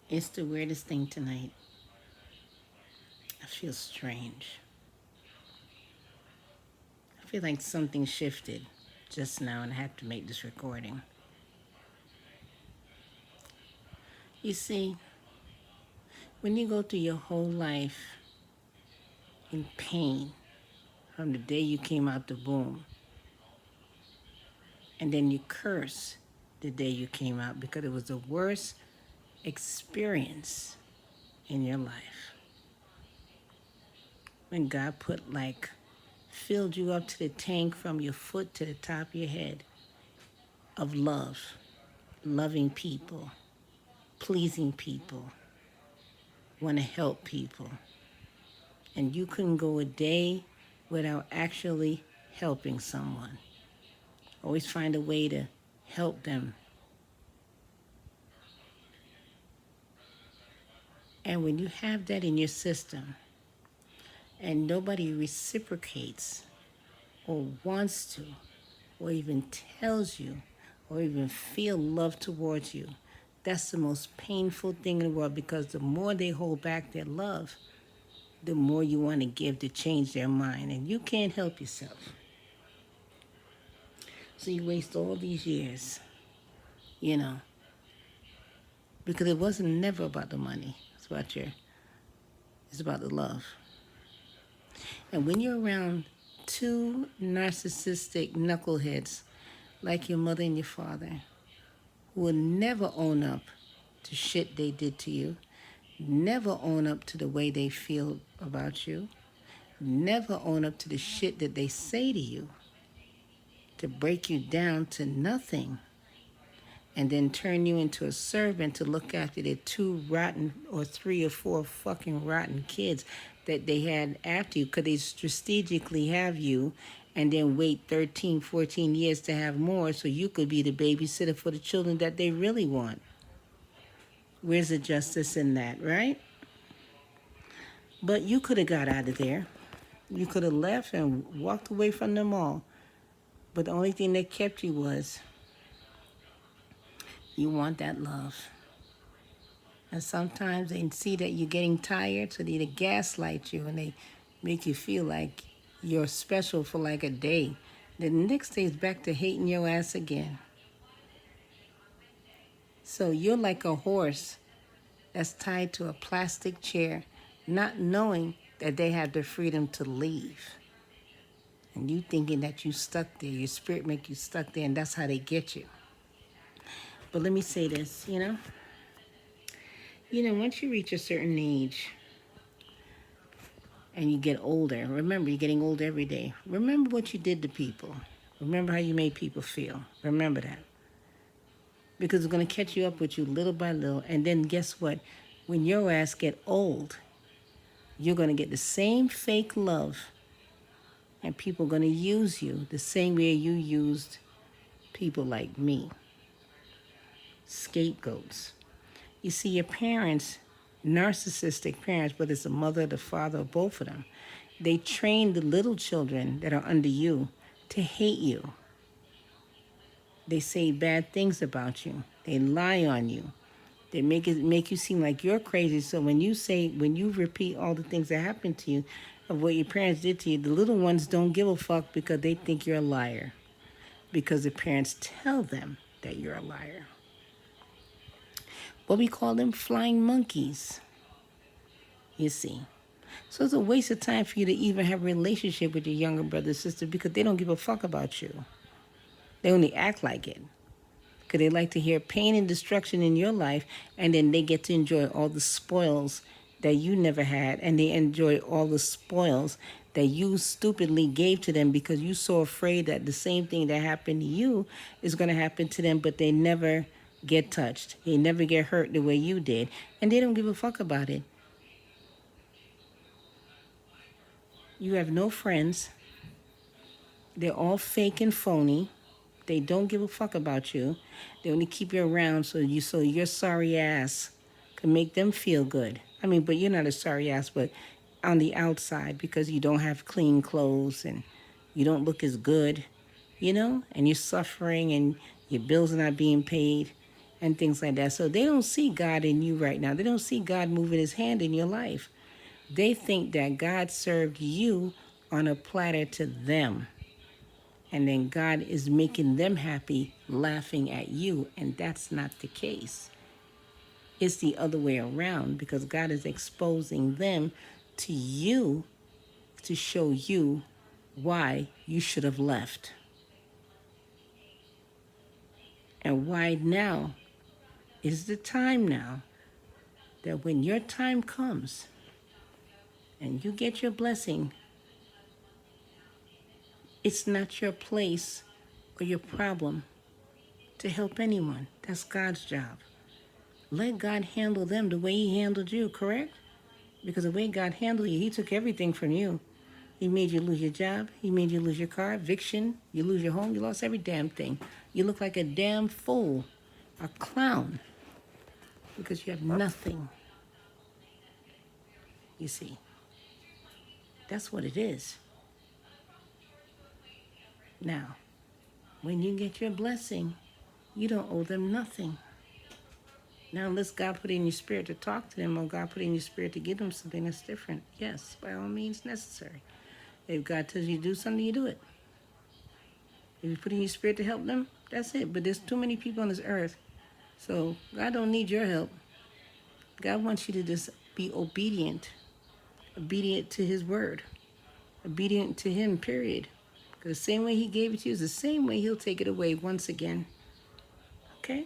It's the weirdest thing tonight. I feel strange. I feel like something shifted just now and I had to make this recording. You see, when you go through your whole life in pain from the day you came out the womb, and then you curse the day you came out because it was the worst experience in your life. When God filled you up to the tank from your foot to the top of your head of love, loving people, pleasing people, want to help people. And you couldn't go a day without actually helping someone. Always find a way to help them. And when you have that in your system and nobody reciprocates or wants to or even tells you or even feel love towards you, that's the most painful thing in the world, because the more they hold back their love, the more you want to give to change their mind, and you can't help yourself. So you waste all these years, because it wasn't never about the money. It's about the love. And when you're around two narcissistic knuckleheads like your mother and your father, who will never own up to shit they did to you, never own up to the way they feel about you, never own up to the shit that they say to you, to break you down to nothing, and then turn you into a servant to look after their two rotten or three or four fucking rotten kids that they had after you, because they strategically have you and then wait 13, 14 years to have more so you could be the babysitter for the children that they really want. Where's the justice in that, right? But you could have got out of there. You could have left and walked away from them all. But the only thing that kept you was you want that love. And sometimes they see that you're getting tired, so they either gaslight you and they make you feel like you're special for like a day. Then the next day is back to hating your ass again. So you're like a horse that's tied to a plastic chair, not knowing that they have the freedom to leave. And you thinking that you stuck there, your spirit make you stuck there, and that's how they get you. But let me say this, once you reach a certain age and you get older, remember, you're getting older every day. Remember what you did to people. Remember how you made people feel. Remember that. Because it's going to catch you up with you little by little. And then guess what? When your ass get old, you're going to get the same fake love. And people are going to use you the same way you used people like me. Scapegoats. You see, your parents, narcissistic parents, whether it's the mother, the father, or both of them, they train the little children that are under you to hate you. They say bad things about you. They lie on you. They make you seem like you're crazy. So when you repeat all the things that happened to you of what your parents did to you, the little ones don't give a fuck because they think you're a liar. Because the parents tell them that you're a liar. But we call them flying monkeys, you see. So it's a waste of time for you to even have a relationship with your younger brother or sister, because they don't give a fuck about you. They only act like it. Because they like to hear pain and destruction in your life, and then they get to enjoy all the spoils that you never had, and they enjoy all the spoils that you stupidly gave to them because you're so afraid that the same thing that happened to you is going to happen to them, but they never get touched. They never get hurt the way you did, and they don't give a fuck about it. You have no friends. They're all fake and phony. They don't give a fuck about you. They only keep you around so your sorry ass can make them feel good. But you're not a sorry ass, but on the outside, because you don't have clean clothes and you don't look as good, and you're suffering and your bills are not being paid. and things like that. So they don't see God in you right now. They don't see God moving his hand in your life. They think that God served you on a platter to them. And then God is making them happy, laughing at you. And that's not the case. It's the other way around, because God is exposing them to you to show you why you should have left. And why now is the time now that when your time comes and you get your blessing, it's not your place or your problem to help anyone. That's God's job. Let God handle them the way he handled you, correct? Because the way God handled you, he took everything from you. He made you lose your job. He made you lose your car, eviction. You lose your home. You lost every damn thing. You look like a damn fool, a clown, because you have nothing. You see, that's what it is. Now, when you get your blessing, you don't owe them nothing. Now, unless God put it in your spirit to talk to them, or God put it in your spirit to give them something that's different, yes, by all means necessary. If God tells you to do something, you do it. If you put in your spirit to help them, that's it. But there's too many people on this earth, so God don't need your help. God wants you to just be obedient to his word, obedient to him, period. Because the same way he gave it to you is the same way he'll take it away once again. Okay?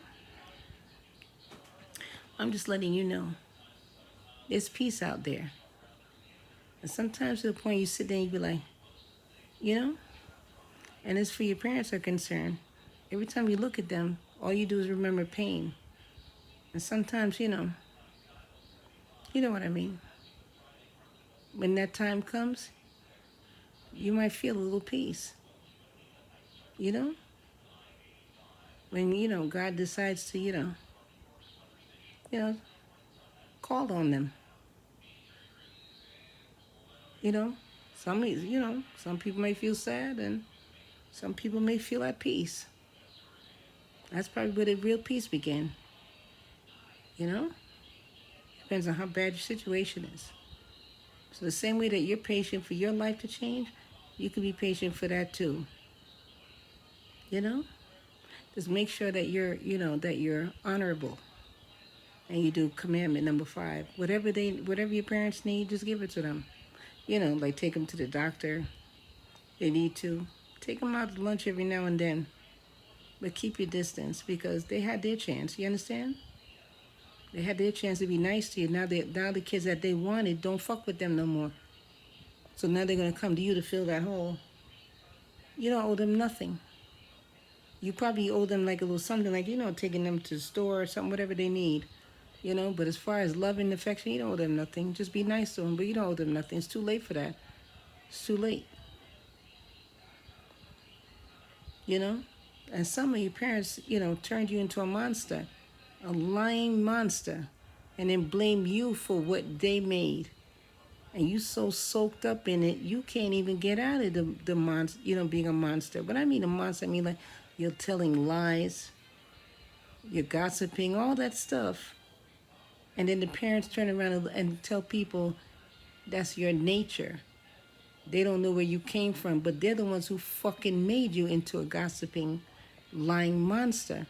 I'm just letting you know. There's peace out there. And sometimes to the point you sit there and you be like, you know? And as for your parents are concerned, every time you look at them, all you do is remember pain. And sometimes, you know what I mean. When that time comes, you might feel a little peace. You know? When, God decides to, call on them. Some people may feel sad and some people may feel at peace. That's probably where the real peace began. Depends on how bad your situation is. So the same way that you're patient for your life to change, you can be patient for that too. Just make sure that you're honorable. And you do commandment number 5. Whatever your parents need, just give it to them. Like take them to the doctor. They need to. Take them out to lunch every now and then. But keep your distance, because they had their chance. You understand? They had their chance to be nice to you. Now the kids that they wanted, don't fuck with them no more. So now they're going to come to you to fill that hole. You don't owe them nothing. You probably owe them like a little something, like, taking them to the store or something, whatever they need. But as far as love and affection, you don't owe them nothing. Just be nice to them, but you don't owe them nothing. It's too late for that. It's too late. And some of your parents, turned you into a monster, a lying monster, and then blame you for what they made. And you so soaked up in it, you can't even get out of the monster, being a monster. When I mean a monster, I mean like you're telling lies, you're gossiping, all that stuff. And then the parents turn around and tell people that's your nature. They don't know where you came from, but they're the ones who fucking made you into a gossiping, lying monster.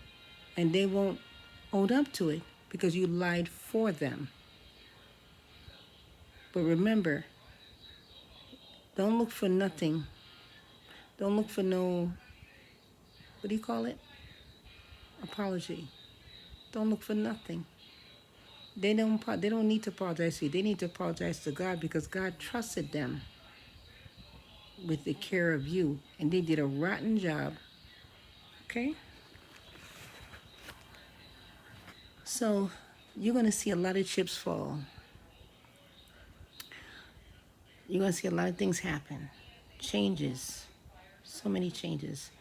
And they won't own up to it because you lied for them. But remember, don't look for nothing. Don't look for no, what do you call it? Apology. Don't look for nothing. They don't need to apologize to you. They need to apologize to God, because God trusted them with the care of you, and they did a rotten job. Okay? So you're going to see a lot of chips fall. You're going to see a lot of things happen. Changes. So many changes.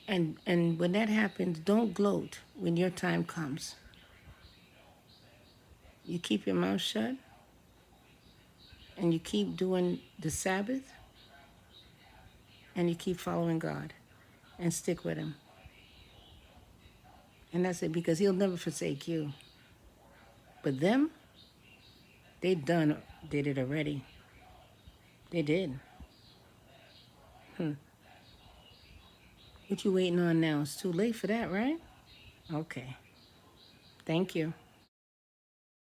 And when that happens, don't gloat when your time comes. You keep your mouth shut, and you keep doing the Sabbath, and you keep following God, and stick with him. And that's it, because he'll never forsake you. But them, they did it already. They did. What you waiting on now? It's too late for that, right? Okay. Thank you.